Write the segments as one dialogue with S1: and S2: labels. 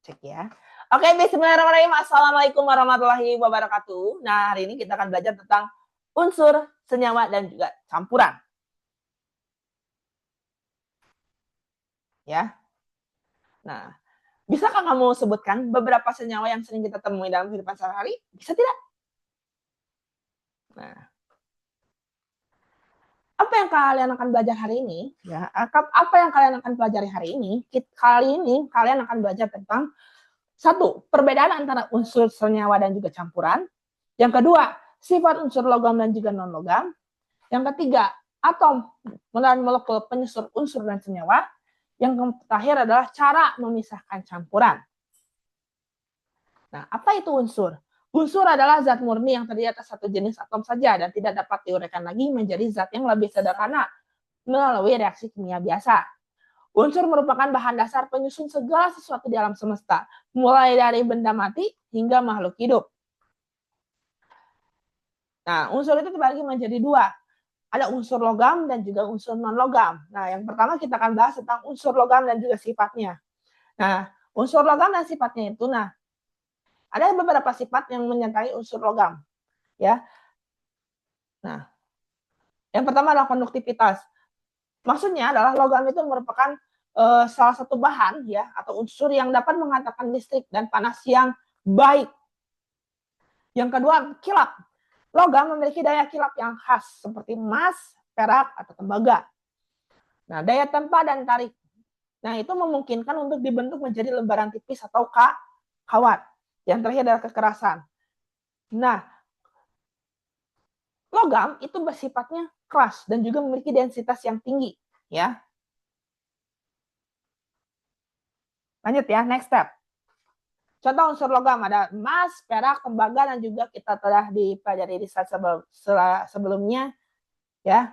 S1: Cek ya. Oke, bismillahirrahmanirrahim. Assalamualaikum warahmatullahi wabarakatuh. Nah, hari ini kita akan belajar tentang unsur, senyawa, dan juga campuran. Ya. Nah, bisakah kamu sebutkan beberapa senyawa yang sering kita temui dalam kehidupan sehari-hari? Bisa tidak? Nah, apa yang kalian akan belajar hari ini? Ya, apa yang kalian akan pelajari hari ini? Kali ini kalian akan belajar tentang satu, perbedaan antara unsur, senyawa, dan juga campuran. Yang kedua, sifat unsur logam dan juga non-logam. Yang ketiga, atom dan molekul penyusun unsur dan senyawa. Yang terakhir adalah cara memisahkan campuran. Nah, apa itu unsur? Unsur adalah zat murni yang terdiri atas satu jenis atom saja dan tidak dapat diuraikan lagi menjadi zat yang lebih sederhana melalui reaksi kimia biasa. Unsur merupakan bahan dasar penyusun segala sesuatu di alam semesta, mulai dari benda mati hingga makhluk hidup. Nah, unsur itu terbagi menjadi dua. Ada unsur logam dan juga unsur non-logam. Nah, yang pertama kita akan bahas tentang unsur logam dan juga sifatnya. Nah, unsur logam dan sifatnya itu, ada beberapa sifat yang menyertai unsur logam. Ya. Nah, yang pertama adalah konduktivitas. Maksudnya adalah logam itu merupakan salah satu bahan ya atau unsur yang dapat menghantarkan listrik dan panas yang baik. Yang kedua, kilap. Logam memiliki daya kilap yang khas seperti emas, perak, atau tembaga. Nah, daya tempa dan tarik. Nah, itu memungkinkan untuk dibentuk menjadi lembaran tipis atau kawat. Yang terakhir adalah kekerasan. Nah, logam itu bersifatnya keras dan juga memiliki densitas yang tinggi. Ya. Lanjut ya, next step. Contoh unsur logam ada emas, perak, tembaga, dan juga kita telah dipelajari di slide sebelumnya. Ya.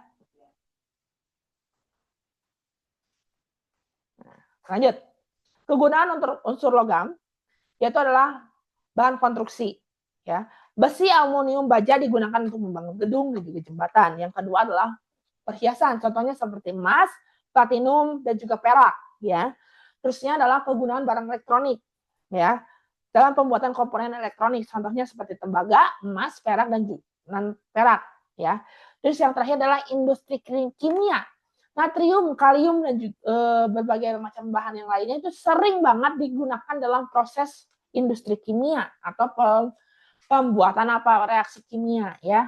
S1: Lanjut. Kegunaan untuk unsur logam yaitu adalah bahan konstruksi. Ya. Besi, aluminium, baja digunakan untuk membangun gedung dan juga jembatan. Yang kedua adalah perhiasan. Contohnya seperti emas, platinum, dan juga perak. Ya. Terusnya adalah kegunaan barang elektronik. Ya. Dalam pembuatan komponen elektronik, contohnya seperti tembaga, emas, perak, dan perak. Ya. Terus yang terakhir adalah industri kimia. Natrium, kalium, dan juga, berbagai macam bahan yang lainnya itu sering banget digunakan dalam proses industri kimia atau pembuatan reaksi kimia ya.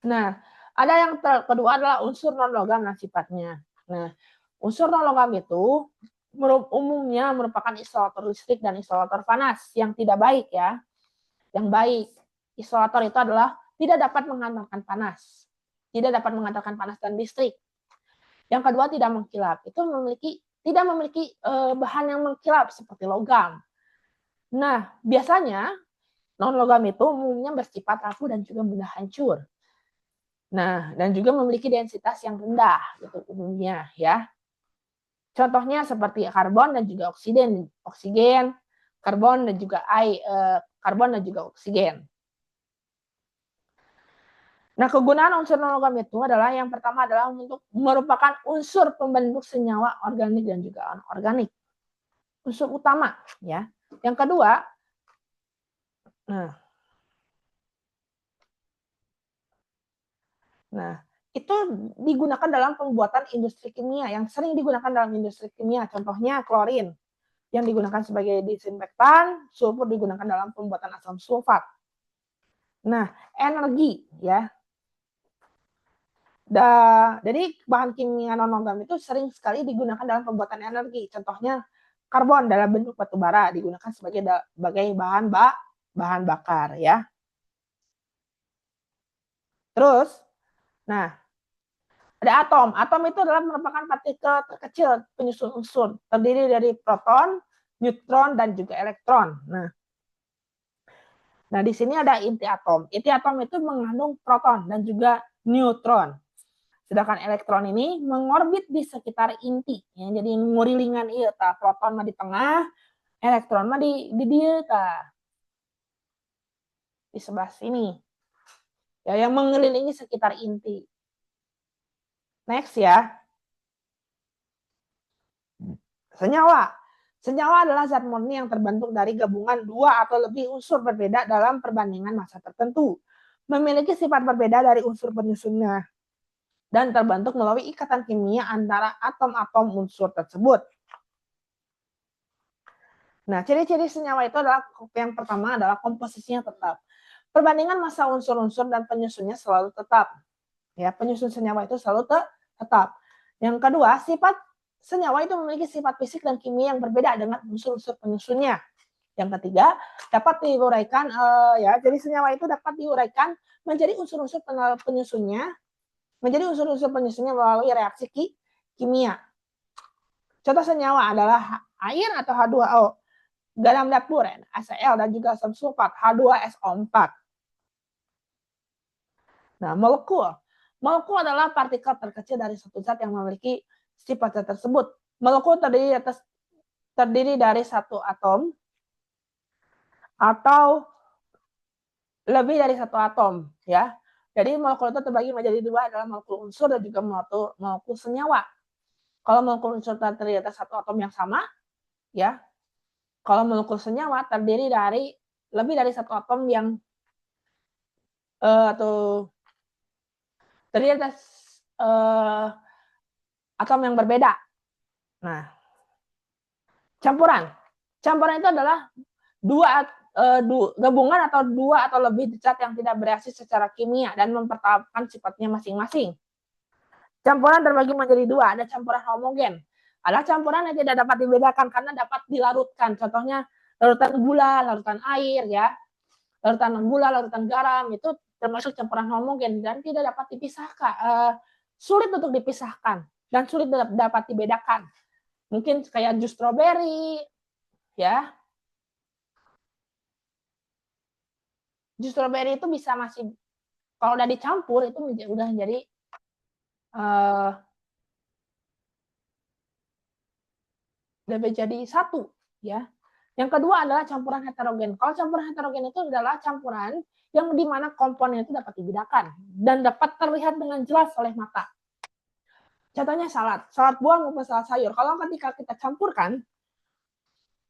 S1: Nah, ada yang kedua adalah unsur non logam dan sifatnya. Nah, unsur non logam itu umumnya merupakan isolator listrik dan isolator panas yang tidak baik ya. Yang baik, isolator itu adalah tidak dapat menghantarkan panas. Tidak dapat menghantarkan panas dan listrik. Yang kedua tidak mengkilap. Itu tidak memiliki bahan yang mengkilap seperti logam. Nah, biasanya non-logam itu umumnya bersifat rapuh dan juga mudah hancur. Nah, dan juga memiliki densitas yang rendah gitu umumnya ya. Contohnya seperti karbon dan juga oksigen, karbon dan juga karbon dan juga oksigen. Nah, kegunaan unsur non-logam itu adalah yang pertama adalah untuk merupakan unsur pembentuk senyawa organik dan juga anorganik. Unsur utama ya. Yang kedua, itu digunakan dalam pembuatan industri kimia yang sering digunakan dalam industri kimia. Contohnya klorin yang digunakan sebagai disinfektan, sulfur digunakan dalam pembuatan asam sulfat. Nah, energi ya. Jadi bahan kimia non-logam itu sering sekali digunakan dalam pembuatan energi. Contohnya karbon dalam bentuk batu bara digunakan sebagai bahan bakar ya. Terus, ada atom. Atom itu adalah merupakan partikel terkecil penyusun unsur, terdiri dari proton, neutron, dan juga elektron. Nah di sini ada inti atom. Inti atom itu mengandung proton dan juga neutron. Sedangkan elektron ini mengorbit di sekitar inti. Ya, jadi ngurilingan iya, proton mah di tengah, elektron mah di dia, di sebelah sini. Ya, yang mengelilingi sekitar inti. Next ya. Senyawa. Senyawa adalah zat murni yang terbentuk dari gabungan dua atau lebih unsur berbeda dalam perbandingan massa tertentu, memiliki sifat berbeda dari unsur penyusunnya, dan terbentuk melalui ikatan kimia antara atom-atom unsur tersebut. Nah, ciri-ciri senyawa itu adalah yang pertama adalah komposisinya tetap. Perbandingan massa unsur-unsur dan penyusunnya selalu tetap. Ya, penyusun senyawa itu selalu tetap. Yang kedua, sifat senyawa itu memiliki sifat fisik dan kimia yang berbeda dengan unsur-unsur penyusunnya. Yang ketiga, dapat diuraikan jadi senyawa itu dapat diuraikan menjadi unsur-unsur penyusunnya melalui reaksi kimia. Contoh senyawa adalah air atau H2O, garam dapur HCl, dan juga asam sulfat H2SO4. Nah, molekul adalah partikel terkecil dari satu zat yang memiliki sifat zat tersebut. Molekul terdiri dari satu atom atau lebih dari satu atom, ya. Jadi molekul itu terbagi menjadi dua, adalah molekul unsur dan juga molekul senyawa. Kalau molekul unsur terdiri dari satu atom yang sama, ya. Kalau molekul senyawa terdiri dari lebih dari satu atom yang atau terdiri atas atom yang berbeda. Nah, campuran itu adalah gabungan atau dua atau lebih zat yang tidak bereaksi secara kimia dan mempertahankan sifatnya masing-masing. Campuran terbagi menjadi dua, ada campuran homogen. Ada campuran yang tidak dapat dibedakan karena dapat dilarutkan. Contohnya larutan gula, larutan air, ya. Larutan gula, larutan garam, itu termasuk campuran homogen dan tidak dapat dipisahkan. Sulit untuk dipisahkan dan sulit dapat dibedakan. Mungkin kayak jus stroberi, ya. Jus stroberi itu bisa masih, kalau udah dicampur itu udah jadi satu, ya. Yang kedua adalah campuran heterogen. Kalau campuran heterogen itu adalah campuran yang di mana komponen itu dapat dibedakan dan dapat terlihat dengan jelas oleh mata. Contohnya salad buah maupun salad sayur. Kalau ketika kita campurkan,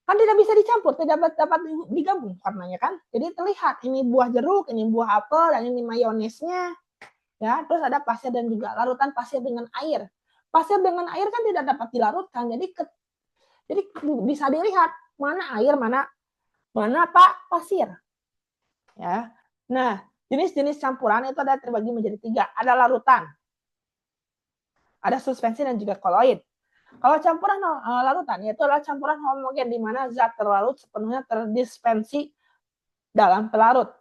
S1: kan tidak bisa dicampur, tidak dapat digabung warnanya kan. Jadi terlihat ini buah jeruk, ini buah apel, dan ini mayonesnya. Ya, terus ada pasir dan juga larutan pasir dengan air. Pasir dengan air kan tidak dapat dilarutkan, jadi bisa dilihat mana air, mana pasir. Ya. Nah, jenis-jenis campuran itu ada terbagi menjadi tiga. Ada larutan, ada suspensi, dan juga koloid. Kalau campuran larutan, itu adalah campuran homogen di mana zat terlarut sepenuhnya terdispensi dalam pelarut.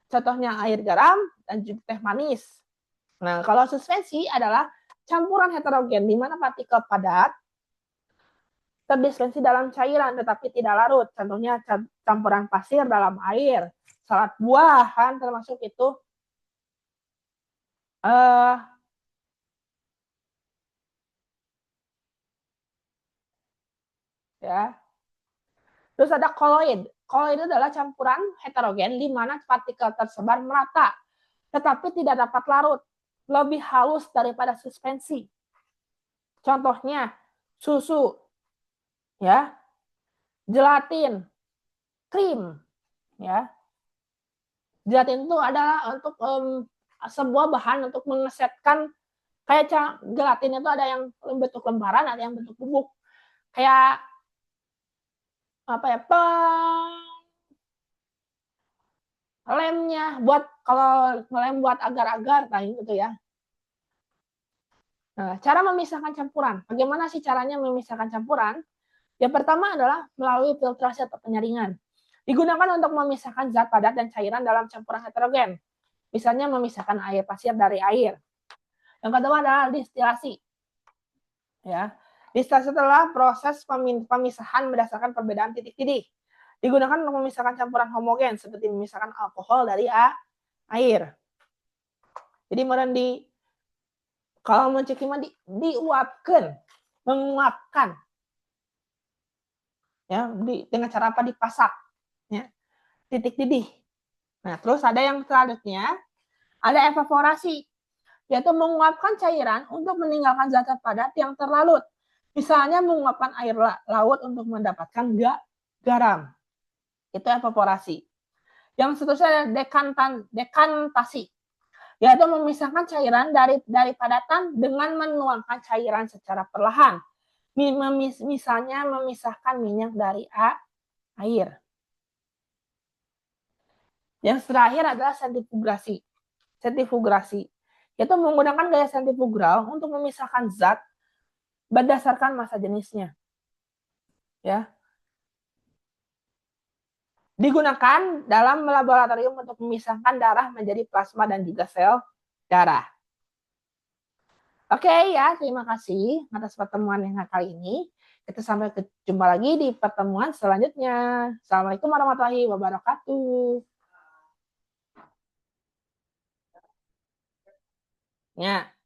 S1: Contohnya air garam dan juga teh manis. Nah, kalau suspensi adalah campuran heterogen di mana partikel padat terdispensi dalam cairan tetapi tidak larut. Contohnya campuran pasir dalam air, salad buah kan termasuk itu. Ya. Terus ada koloid. Koloid adalah campuran heterogen di mana partikel tersebar merata tetapi tidak dapat larut, lebih halus daripada suspensi. Contohnya susu, ya, gelatin, krim, ya. Gelatin itu adalah untuk sebuah bahan untuk mengesetkan, kayak gelatin itu ada yang bentuk lembaran, ada yang bentuk bubuk. Kayak apa ya? Lemnya kalau lem buat agar-agar kayak gitu ya. Nah, cara memisahkan campuran. Bagaimana sih caranya memisahkan campuran? Yang pertama adalah melalui filtrasi atau penyaringan. Digunakan untuk memisahkan zat padat dan cairan dalam campuran heterogen. Misalnya memisahkan air pasir dari air. Yang kedua adalah distilasi. Ya. Distilasi adalah proses pemisahan berdasarkan perbedaan titik-titik. Digunakan untuk memisahkan campuran homogen seperti memisahkan alkohol dari air. Jadi kalau mencekik diuapkan, menguapkan. Ya, dengan cara apa? Dipasak. Ya. Titik didih. Nah, terus ada yang selanjutnya, ada evaporasi, yaitu menguapkan cairan untuk meninggalkan zat padat yang terlarut. Misalnya menguapkan air laut untuk mendapatkan garam. Itu evaporasi. Yang seterusnya dekantasi, yaitu memisahkan cairan dari padatan dengan menuangkan cairan secara perlahan. Misalnya memisahkan minyak dari air. Yang terakhir adalah sentrifugasi. Sentrifugasi, yaitu menggunakan gaya sentrifugal untuk memisahkan zat berdasarkan massa jenisnya. Ya. Digunakan dalam laboratorium untuk memisahkan darah menjadi plasma dan juga sel darah. Oke ya, terima kasih atas pertemuan yang kali ini. Kita sampai jumpa lagi di pertemuan selanjutnya. Assalamualaikum warahmatullahi wabarakatuh. Ya.